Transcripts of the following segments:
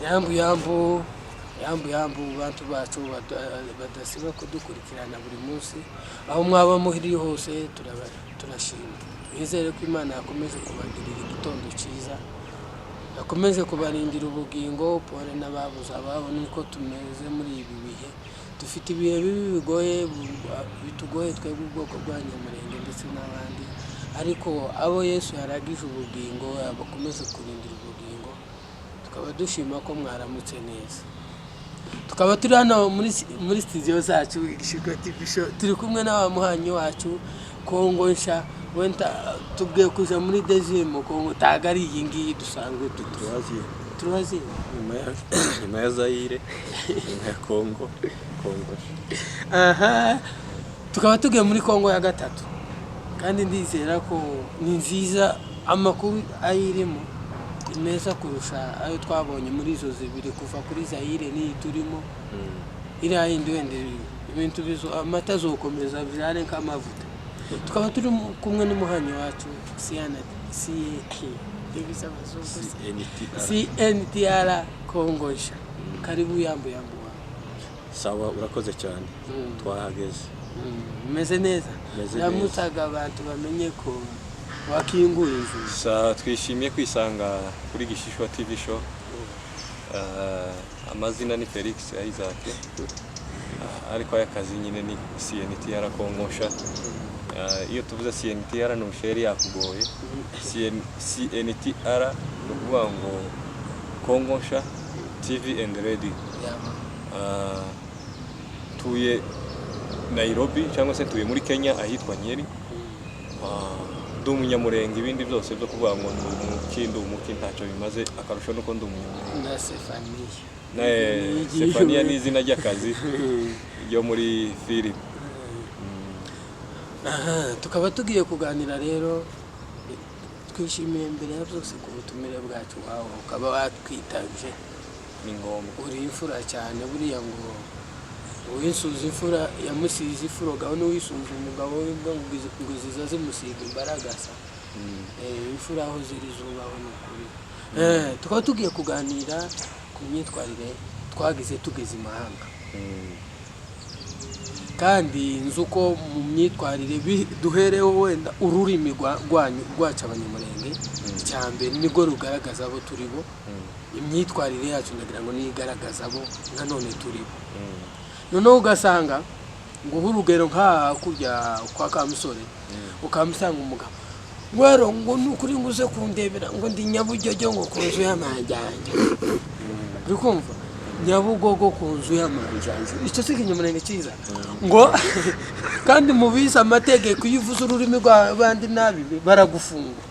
yambu bantu bacu badasiba kudukurikirana buri munsi aho mwaba muhiri hose turashima bizere ko Imana yakomeje kubagirira igitondo cyiza yakomeje kubarindira ubugingo pore n'ababuze ababo niko tumeze muri ibi bihe dufite ibihe bigoye bitugoye twebwe ubwoko bw'Abanyamurenge ndetse n'abandi ariko abo Yesu yaragije ubugingo abakomeze kurindira ubugingo tukaba dushima ko mwaramutse neza tukaba turi hano muri studio zacu Igishirwa TV show turi kumwe n'abamuhanyi wacu Kongo Nsha wenda tubwiye kuja muri dezimo Kongo tagari iyi ngiyi dusanzwe turazi nyuma ya Zaire nyuma ya Kongo tukaba tugiye muri Kongo ya gatatu kandi ndizera ko ni nziza amakuru ayirimo imeza kurusha ayo twabonye muri izo zibiri kuva kuri Zaire ni turimo ira yindi wende ibintu bizo amata zokomeza byane nk'amavuta tukaba turi kumwe n'umuhanyi wacu CNTR Kongo Nsha karibu yambu sawa urakoze cyane twahageze meze neza yamutaga abantu bamenye ko wakinguye inzu twishimiye kwisanga kuri Gishishwa TV show amazina ni Felix Isaac ariko ayakazi nyine ni CNTR Kongo Nsha iyo tuvuze CNTR no sheri yakugoye CNTR no kuvuga ngo Kongo Nsha TV and Radio tuye Nairobi cyangwa se tuye muri Kenya ahitwa Nyeri Umunyamurenge ibindi byose byo kuvuga ngo umuki ntacyo bimaze akarusho nuko Umunyamurenge na Stefania ni izina ry'akazi yo muri Philip tukaba tugiye kuganira rero twishimiye mbere ya byose ku butumire bwacu waho ukaba watwitabye ni ngombwa uri imfura cyane buriya ngo uwisuza imfura yamusize ifuro gaho n'uwisuza umugabo ngo ziza zimusiga imbaraga sa imfura aho ziri zubaho n'ukuri tukaba tugiye kuganira ku myitwarire twagize tugeze imahanga kandi nzuko mu myitwarire duhereho wenda ururimi rwacu Abanyamurenge cyambere nigo rugaragaza abo turibo imyitwarire yacu ndagira ngo nigaragaza abo nanone turibo noneho ugasanga ngo urugero nka kurya kwa Kamusore ukamusanga umugabo wero ngo nukuri nguze kundebera ngo ndi Nyabujyojo ngo kunzu y'amanjanja bikumva Nyabugogo kunzu y'amanjanja icyo Kinyamurenge cyiza ngo kandi mubisa amategeko yivuze ururimi rw'abandi nabi baragufunga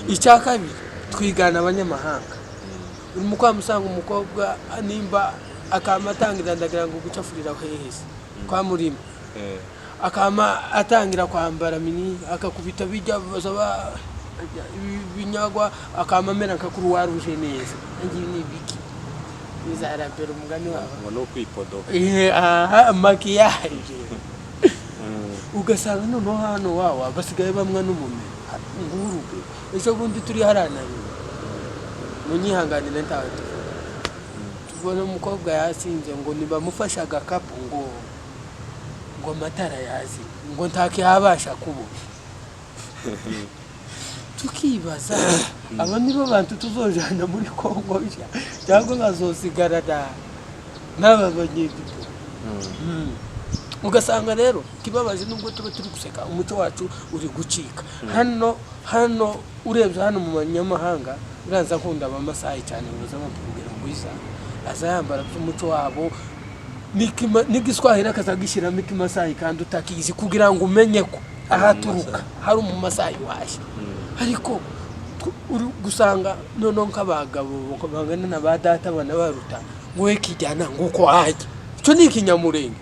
icya kabiri twigana Abanyamahanga urimo kwamusanga umukobwa nimba akamatangira ndagira ngo gucafurira hehese kwa Murima akama atangira kwambara mini akakubita bijya bazaba binyagwa akamamera nkakuru waruje neza ngiye ni biki bizarabera umugani wabo ngo no kwipodo makiyaje ugasanga noneho hano wawa basigaye bamwa n'umume nguruke ejo bundi turi harana munyihanganire ntawe tubona umukobwa yasinze ngo nibamufasha agakapu ngo amatara yazi ngo ntake yabasha kubona tukibaza aba nibo bantu tuzojana muri Kongo cyangwa bazosigarana n'abanyegito ugasanga rero kibabaje nubwo tuba turi guseka umuco wacu uri gucika hano urebye hano mu Banyamahanga uraza nkunda abamasayi cyane uza bakubwira ngo isa azayambara by'umuco wabo n'igiswahili akazagishira miki Masayi kandi utakizi kugira ngo umenye ko ahaturuka hari umumasayi waje ariko uri gusanga noneho nk'abagabo bangana na ba data bana baruta ngowe kijyana nguko aje cyo ni Kinyamurenge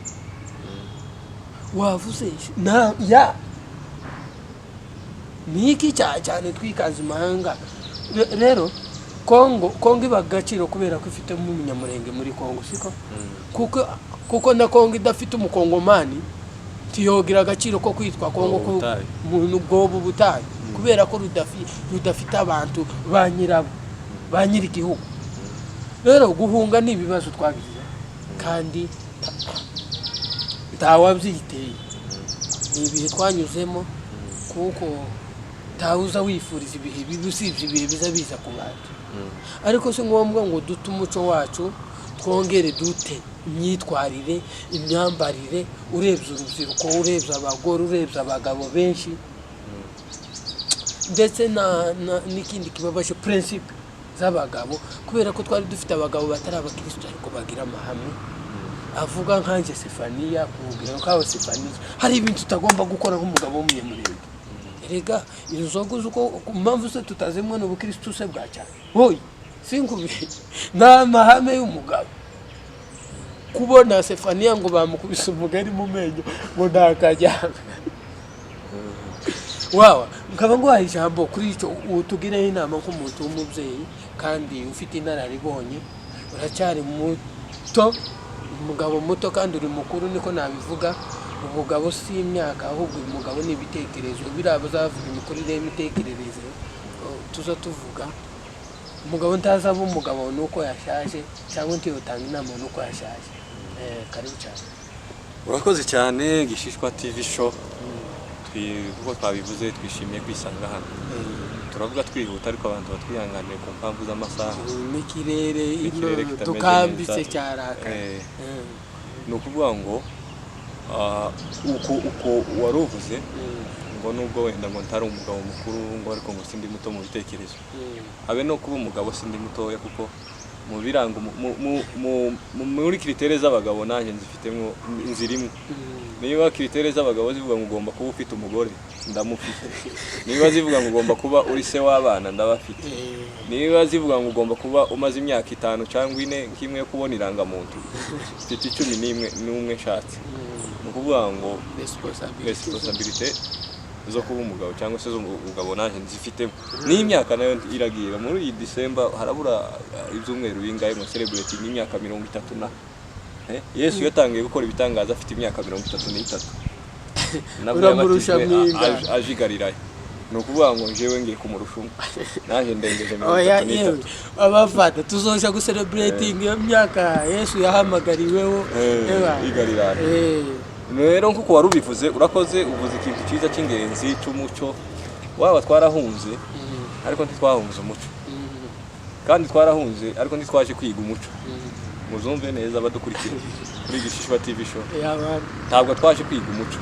wavuze na ya niki cyane twikaza imahanga rero Kongo ibagaciro kubera ko ifite mu Munyamurenge muri Kongo siko kuko na Kongo idafite umukongomani tiyogira agaciro ko kwitwa Kongo ko mu bwobo butayi kubera ko rudafite abantu banyirabo ba nyiri igihugu. Rero guhunga ni ibibazo twagize kandi ntawabyiteye, ni ibihe twanyuzemo kuko ntawuza wifuriza ibihe bibi usibye ibihe biza biza ku bantu. Ariko si ngombwa ngo dute umuco wacu, twongere dute imyitwarire, imyambarire. Urebye urubyiruko, urebye abagore, urebye abagabo benshi, ndetse n'ikindi kibabaje principe z'abagabo, kubera ko twari dufite abagabo batari abakristo ariko bagira amahame. Avuga nkanje Sefaniya, kubwira ko Sefaniya hari ibintu tutagomba gukora nk'umugabo w'umunyamurenge. Erega inzoga uko mpamvu se tutazimwe n'ubukristo se bwa cyane. Hoyi sinkubi na mahame y'umugabo. Kubona Sefaniya ngo bamukubise umugari mu menyo ngo ndakajyana. Wawa nkaba ngo hari ijambo kuri ico utugireho inama nk'umuntu w'umubyeyi kandi ufite inararibonye, uracyari muto, umugabo muto kandi uri mukuru, niko nabivuga. Umugabo si imyaka ahubwo umugabo ni ibitekerezo, birabazavuga imikurire y'imitekerereze. Tuza tuvuga umugabo ntazaba umugabo nuko yashaje cyangwa ntiyotanga inama nuko yashaje. Karibu cyane. Urakoze cyane Gishishwa TV show. Kuko twabivuze twishimiye kwisanga hano. Turavuga twihuta ariko abantu batwihanganiye ku mpamvu z'amasaha n'ikirere tukambitse cyaraka. Ni ukuvuga ngo uko waruvuze ngo nubwo wenda ngo ntari umugabo mukuru ngo ariko ngo sindi muto mu bitekerezo. Habe no kuba umugabo sindi mutoya kuko mu birango muri kritere z'abagabo nanjye nzifitemo inzirimwe. Niba kritere z'abagabo zivuga ngo ugomba kuba ufite umugore, ndamufite. Niba zivuga ngo ugomba kuba uri se w'abana, ndabafite. Niba zivuga ngo ugomba kuba umaze imyaka 5 cyangwa 4 nk'imwe kubona irangamuntu, mfite 11 nshatse. Ni ukuvuga ngo responsibility zo kuba umugabo cyangwa se zo umugabo nanjye nzifitemo. N'imyaka nayo iragira muri iyi December harabura ibyumweru bingaye mu celebrate n'imyaka 30 na Yesu yatangiye gukora ibitangaza afite imyaka 33. Uramurusha mwinga ajigarirayo. Ni ukuvuga ngo njewe ngiye kumurusha nanjye ndengeje 33. Abafata tuzoja gu celebrating iyo myaka Yesu yahamagariweho igarirana. Rero nkuko warubivuze urakoze, uvuze ikintu cyiza cy'ingenzi cy'umuco. Waba twarahunze ariko ntitwahunze umuco, kandi twarahunze ariko ntitwaje kwiga umuco. Muzumve neza abadukurikira kuri Gishishwa TV show. Ntabwo twaje kwiga umuco,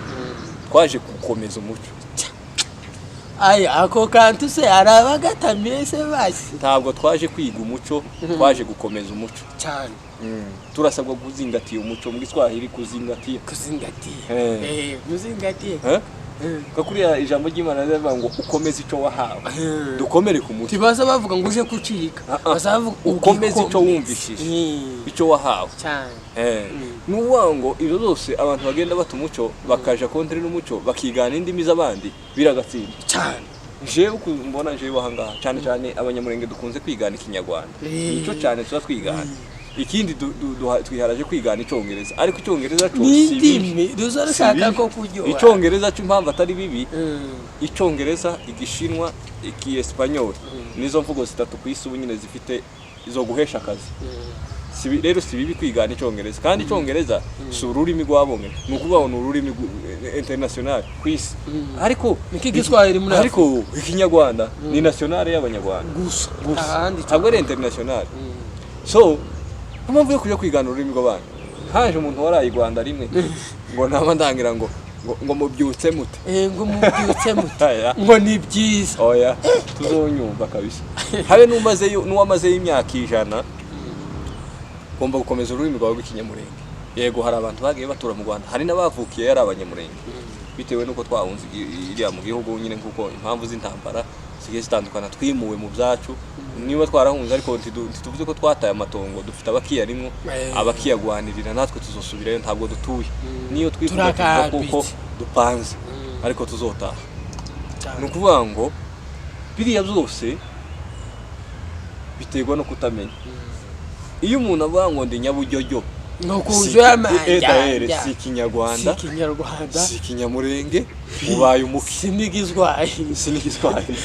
twaje gukomeza umuco. Ako kantu se arabagatamiye se basi. Ntabwo twaje kwiga umuco, twaje gukomeza umuco cyane. Turasabwa kuzingatiye umuco mu Giswahili, kuzingatiye. Muzingatiye. Kakuriya ijambo ry'Imana rivuga ngo ukomeze ico wahawe. Dukomere ku muco. Tibaza bavuga ngo uje kucika. Bazavuga ukomeze ico wumvishije. Ico wahawe. Cyane. Nuwa ngo ibyo zose abantu bagenda bata umuco bakaja kontre n'umuco bakigana indimi z'abandi biragatsinda. Cyane. Jewe mbona jewe hangaha cyane cyane abanyamurenge dukunze kwigana ikinyarwanda. Ico cyane tuza twigana. Ikindi twiharaje kwigana icyongereza, ariko icyongereza cyo si bibi. Duzarashaka ko kujyo. Icyongereza cyo impamvu atari bibi. Icyongereza, Igishinwa, Ikiespanyol nizo mvugo zitatu ku isi ubunyine zifite izo guhesha akazi. Rero si bibi kwigana icyongereza, kandi icyongereza si ururimi rwabonye, ni ukuvuga ngo ururimi international ku isi. Ariko niki Giswahili muri ariko ikinyarwanda ni national y'abanyarwanda gusa, ntabwo ari international. So mpamvu yo kujya kwigana ururimi rw'abana, haje umuntu waraye Rwanda rimwe ngo naba ndangira ngo mubyutse mute, ngo mubyutse mute, ngo ni byiza. Oya tuzonyumva kabisa. Habe n'uwamaze y'imyaka 100 ugomba gukomeza ururimi rwawe rw'ikinyamurenge. Yego hari abantu bagiye batura mu Rwanda, hari n'abavukiye yari abanyamurenge bitewe nuko twahunze iriya mu gihugu nyine, nkuko impamvu z'intambara zigiye zitandukana, twimuwe mu byacu. Niba twarahunze ariko ntituvuze ko twataye amatongo, dufite abakiya rimwe abakiyagwanirira, natwe tuzosubirayo, ntabwo dutuye. Niyo twifuza kuko dupanze ariko tuzotaha. Ni ukuvuga ngo biriya byose biterwa no kutamenya. Iyo umuntu avuga ngo ndi Nyaburyoyo no kuzo y'amajyanja si Kinyarwanda si Kinyamurenge ubaye umuki sinigizwayi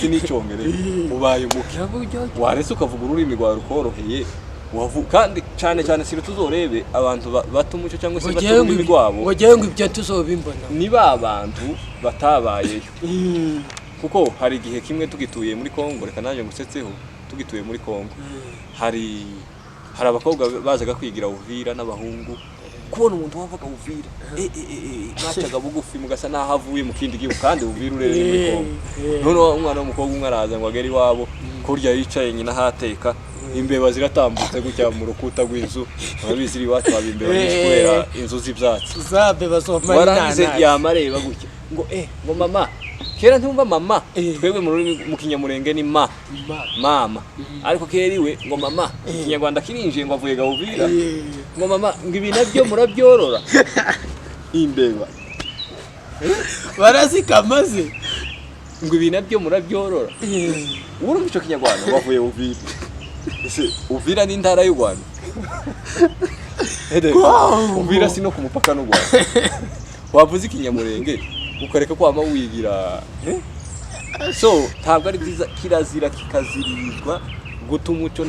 sinicyongereza ubaye umuki warese ukavuga ururimi rwa rukoroheye kandi cyane si tuzorebe abantu bata umuco cyangwa se bata ururimi rwabo ngo ibyo tuzobimbona ni ba bantu batabayeyo kuko hari igihe kimwe tugituye muri Kongo reka naje ngusetseho tugituye muri Kongo hari abakobwa bazaga kwigira Uvira n'abahungu kubona umuntu wavaga Uvira mwacaga bugufi mugasa naho avuye mu kindi gihugu kandi Uvira urere muri Kongo none umwana w'umukobwa umwe araza ngo agere iwabo kurya yicaye nyina hateka imbeba ziratambutse gutya mu rukuta rw'inzu ababizi iri wacu babimbeba kubera inzu z'ibyatsi zabe bazomana warangize yamareba gutya ngo ngo mama kera ntumva mama twebwe mu Kinyamurenge ni mama ariko keriwe ngo mama Kinyarwanda kirinjiye ngo avuye Uvira ngo mama ngo ibi nabyo murabyorora imbeba barazikamaze ngo ibi nabyo murabyorora urumva ico Kinyarwanda wavuye Uvira ese Uvira ni intara y'u Rwanda Uvira si no ku mupaka n'u Rwanda wavuze Kinyamurenge ukareka kwama wigira so ntabwo ari byiza kirazira kikazirizwa guta umuco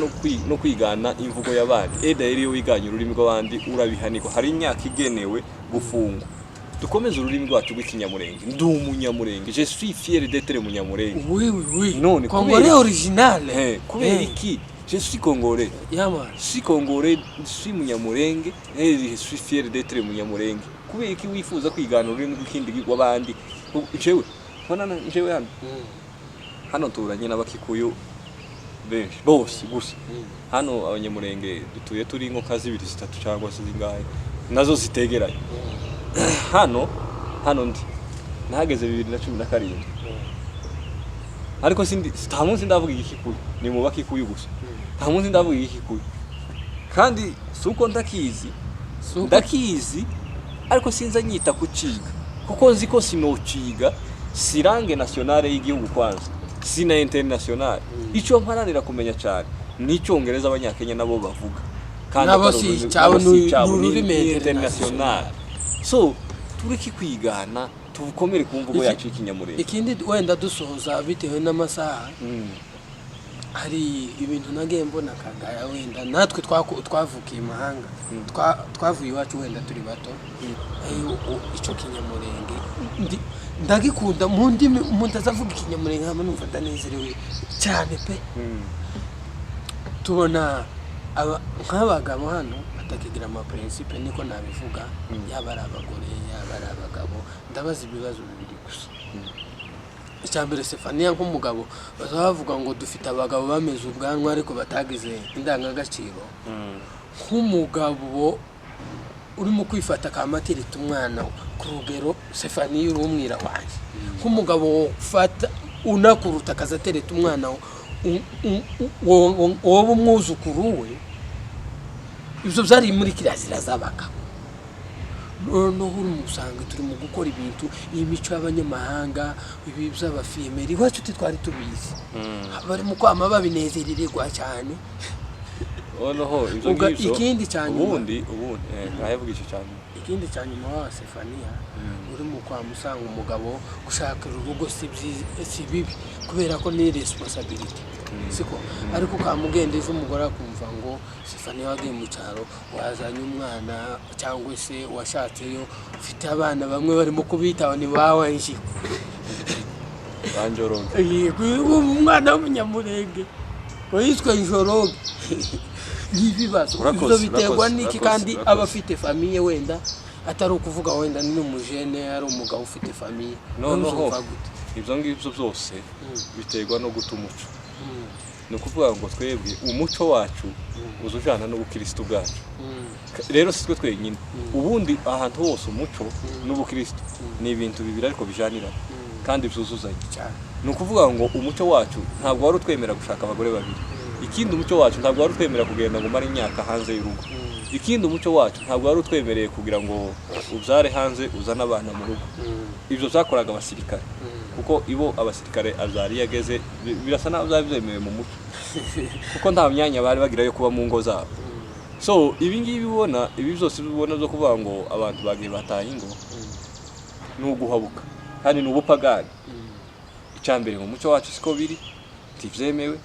no kwigana imvugo y'abandi rero iyo wiganye ururimi rw'abandi urabihanirwa hari imyaka igenewe gufungwa dukomeze ururimi rwacu rw'Ikinyamurenge ndi umunyamurenge je suis fier d'être umunyamurenge oui none congolais original kubera iki je suis congolais je suis congolais je suis umunyamurenge et je suis fier d'être umunyamurenge kubera iki wifuza kwigana ururimi rw'ikindi rw'abandi jewe bona jewe hano turanye n'abakikuyu benshi bose gusa hano abanyamurenge dutuye turi nko kazi 2 3 cyangwa se zingahe nazo zitegeranye hano ndi nahageze 2017 ariko nta munsi ndavuga igikikuyu ni mu bakikuyu gusa nta munsi ndavuga igikikuyu kandi suko ndakizi ariko sinza nyita kuciga kuko nzi ko sinociga sirange nationale y'igihugu kwanza sina international ico mparanira kumenya cyane n'icyongereza abanyakenya nabo bavuga kandi nabo si cyabo n'ururimi international so turiki kwigana tubukomere ku mvugo yacu Ikinyamurenge ikindi wenda dusoza bitewe n'amasaha hari ibintu nagiye mbona kagaya wenda natwe twavukiye imahanga twavuye iwacu wenda turi bato ico Kinyamurenge ndagikunda mu ndimi umuntu azavuga Ikinyamurenge hamwe numva ndanezerewe cyane pe tubona nk'abagabo hano batakigira ama principe niko nabivuga yaba ari abagore yaba ari abagabo ndabaza ibibazo bibiri gusa icyambere Stefania nk'umugabo bazavuga ngo dufite abagabo bameze ubwanwa ariko batagize indangagaciro nk'umugabo urimo kwifata kamatirita umwana ku rugero Stefania urumwira wanje nk'umugabo ufata unakuruta akazatereta umwana wowe umwuzukuru we ibyo byari muri kirazira zabaka no usanga turi mu gukora ibintu imico y'abanyamahanga ibi by'abafimeri wacu twari tubizi bari mu kwama babinezerererwa cyane onoho ibyo ngibyo ikindi cyane ubundi nahevuga icyo cyane ikindi cyane wa Stefania uri mu kwa musanga umugabo gushaka urugo si bibi kubera ko ni responsibility siko ariko kamugendeje umugore akumva ngo Stefania wagiye mu cyaro wazanye umwana cyangwa se washatseyo ufite abana bamwe barimo kubitaho ni bawe nji banjoroge umwana w'umunyamurenge witwa Njoroge n'ibibazo ibyo biterwa n'iki kandi abafite famille wenda atari ukuvuga wenda ni umujene ari umugabo ufite famille no ibyo ngibyo byose biterwa no guta umuco no kuvuga ngo twebwe umuco wacu uzujana no gukristo bwacu rero sitwe twenyine ubundi ahantu hose umuco n'ubukristo ni ibintu bibiri ariko bijanira kandi byuzuzanye cyane no kuvuga ngo umuco wacu ntabwo wari utwemera gushaka abagore babiri ikindi umuco wacu ntabwo wari utwemera kugenda ngo mara imyaka hanze y'urugo ikindi umuco wacu ntabwo wari utwemereye kugira ngo ubyare hanze uzana abana mu rugo ibyo byakoraga abasirikare kuko ibo abasirikare azari yageze birasa naho byari byemewe mu muco kuko nta myanya bari bagira yo kuba mu ngo zabo so ibi ngibi ubona ibi byose ubona byo kuvuga ngo abantu bagiye bataye ingo ni uguhabuka kandi ni ubupagani. Icyambere mu muco wacu siko biri tivyemewe.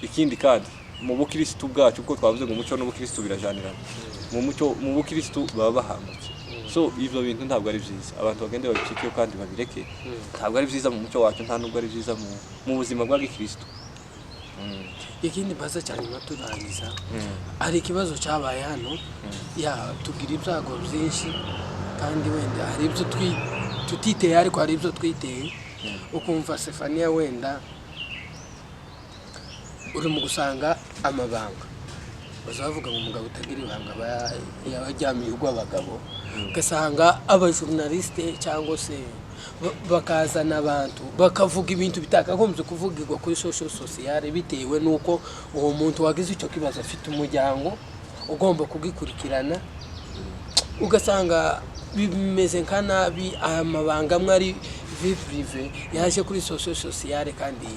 Ikindi kandi mu bukristo bwacu uko twavuze ngo umuco n'ubukristo birajanirana, mu bukristo baba bahangutse. So ivyo bintu ntabwo ari byiza, abantu bagende babicikeyo kandi babireke. Ntabwo ari byiza mu muco wacu, nta nubwo ari byiza mu buzima bwa gikristo. Ikindi baza cyane maturangiza hari ikibazo cyabaye hano ya tugira ibyago byinshi kandi wenda hari ibyo tutiteye ariko hari ibyo twiteye. Ukumva Sefania wenda uri mu gusanga amabanga bazavuga ngo umugabo utagira ibanga yabajyamiye urw'abagabo, ugasanga abajournaliste cyangwa se bakazana abantu bakavuga ibintu bitakagombye kuvugirwa kuri social sociale bitewe nuko uwo muntu wagize icyo kibazo afite umuryango ugomba kugikurikirana, ugasanga bimeze nka nabi amabanga amwe ari vie prive yaje kuri social sociale kandi